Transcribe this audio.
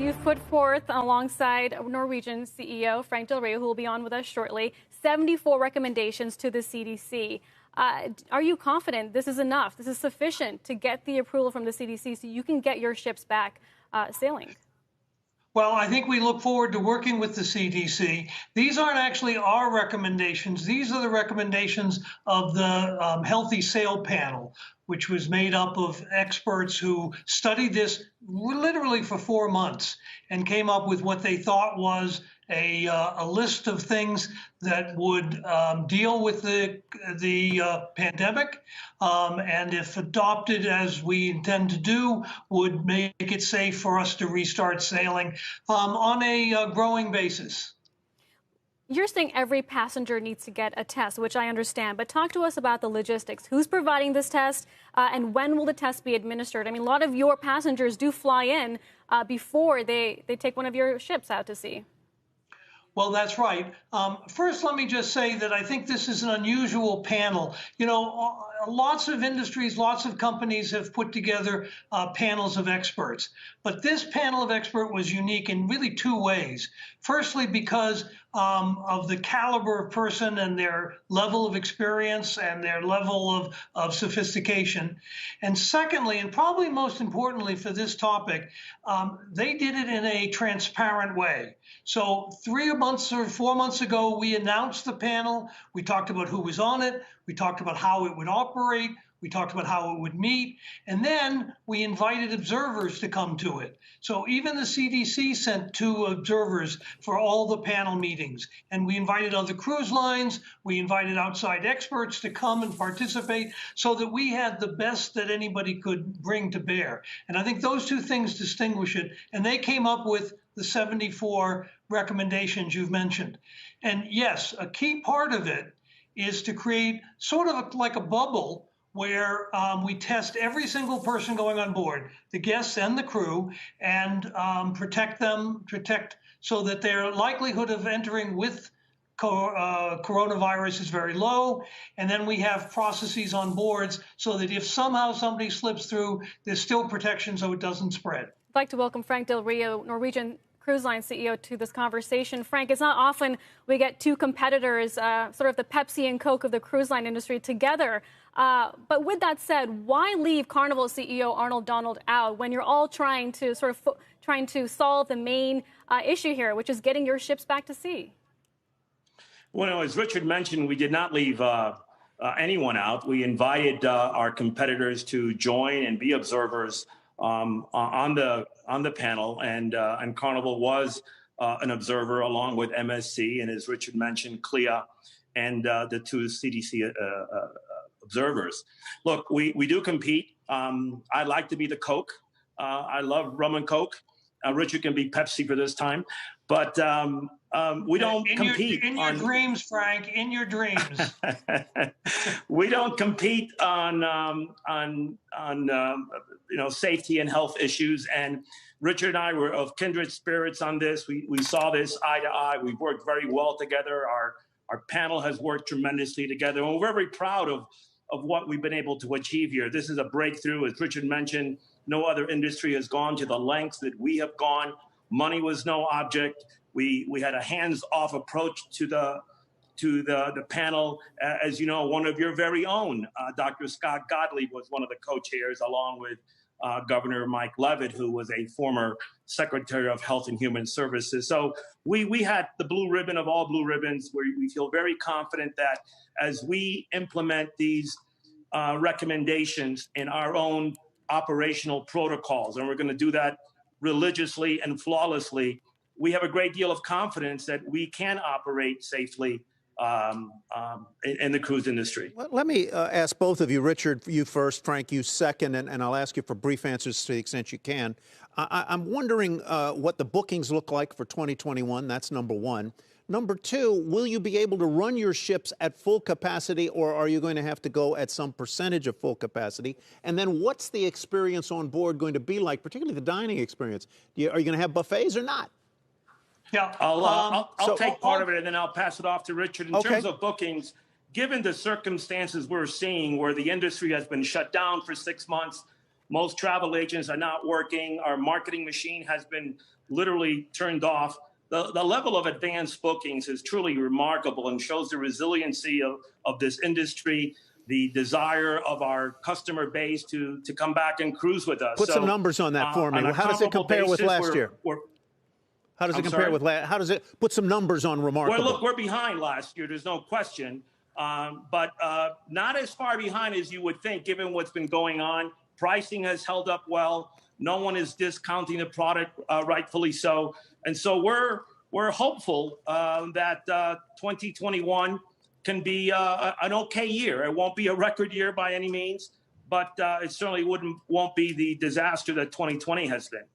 you've put forth, alongside Norwegian CEO Frank Del Rio, who will be on with us shortly, 74 recommendations to the CDC. Are you confident this is enough? This is sufficient to get the approval from the CDC so you can get your ships back sailing? Well, I think we look forward to working with the CDC. These aren't actually our recommendations. These are the recommendations of the Healthy Sail Panel, which was made up of experts who studied this literally for 4 months and came up with what they thought was a list of things that would deal with the pandemic, and if adopted as we intend to do, would make it safe for us to restart sailing on a growing basis. You're saying every passenger needs to get a test, which I understand, but talk to us about the logistics. Who's providing this test, and when will the test be administered? I mean, a lot of your passengers do fly in before they take one of your ships out to sea. Well, that's right. First, let me just say that I think this is an unusual panel. You know, lots of industries, lots of companies have put together panels of experts. But this panel of experts was unique in really 2 ways. Firstly, because of the caliber of person and their level of experience and their level of sophistication. And secondly, and probably most importantly for this topic, they did it in a transparent way. So 3 months or 4 months ago, we announced the panel. We talked about who was on it. We talked about how it would operate. We talked about how it would meet. And then we invited observers to come to it. So even the CDC sent 2 observers for all the panel meetings. And we invited other cruise lines. We invited outside experts to come and participate so that we had the best that anybody could bring to bear. And I think those 2 things distinguish it. And they came up with the 74 recommendations you've mentioned. And yes, a key part of it is to create sort of like a bubble where we test every single person going on board, the guests and the crew, and protect so that their likelihood of entering with coronavirus is very low. And then we have processes on boards so that if somehow somebody slips through, there's still protection so it doesn't spread. I'd like to welcome Frank Del Rio, Norwegian Cruise Line CEO, to this conversation. Frank, it's not often we get 2 competitors, sort of the Pepsi and Coke of the cruise line industry, together. But with that said, why leave Carnival CEO Arnold Donald out when you're all trying to solve the main issue here, which is getting your ships back to sea? Well, as Richard mentioned, we did not leave anyone out. We invited our competitors to join and be observers on the panel, and Carnival was an observer along with MSC and, as Richard mentioned, CLIA and the 2 CDC observers. Look, we do compete. I like to be the Coke. I love rum and Coke. Richard can be Pepsi for this time, but we don't compete in your dreams, Frank. In your dreams. We don't compete on safety and health issues. And Richard and I were of kindred spirits on this. We saw this eye to eye. We've worked very well together. Our panel has worked tremendously together, and we're very proud of what we've been able to achieve here. This is a breakthrough. As Richard mentioned, no other industry has gone to the lengths that we have gone. Money was no object. We had a hands-off approach to the panel. As you know, one of your very own, Dr. Scott Gottlieb, was one of the co-chairs, along with Governor Mike Leavitt, who was a former Secretary of Health and Human Services. So we had the blue ribbon of all blue ribbons, where we feel very confident that as we implement these recommendations in our own operational protocols, and we're going to do that religiously and flawlessly, we have a great deal of confidence that we can operate safely in the cruise industry. Let me ask both of you, Richard, you first, Frank, you second, and I'll ask you for brief answers to the extent you can. I'm wondering what the bookings look like for 2021. That's number one. Number two, will you be able to run your ships at full capacity, or are you going to have to go at some percentage of full capacity? And then what's the experience on board going to be like, particularly the dining experience? Are you going to have buffets or not? Yeah, I'll take part of it, and then I'll pass it off to Richard. In terms of bookings, given the circumstances we're seeing, where the industry has been shut down for 6 months, Most travel agents are not working. Our marketing machine has been literally turned off. The level of advanced bookings is truly remarkable and shows the resiliency of this industry, the desire of our customer base to come back and cruise with us. Put some numbers on that for me. How does it compare with last year? How does it compare with last? How does it put some numbers on remarkable? Well, look, we're behind last year. There's no question, but not as far behind as you would think, given what's been going on. Pricing has held up well. No one is discounting the product, rightfully so. And so we're hopeful that 2021 can be an okay year. It won't be a record year by any means, but it certainly won't be the disaster that 2020 has been.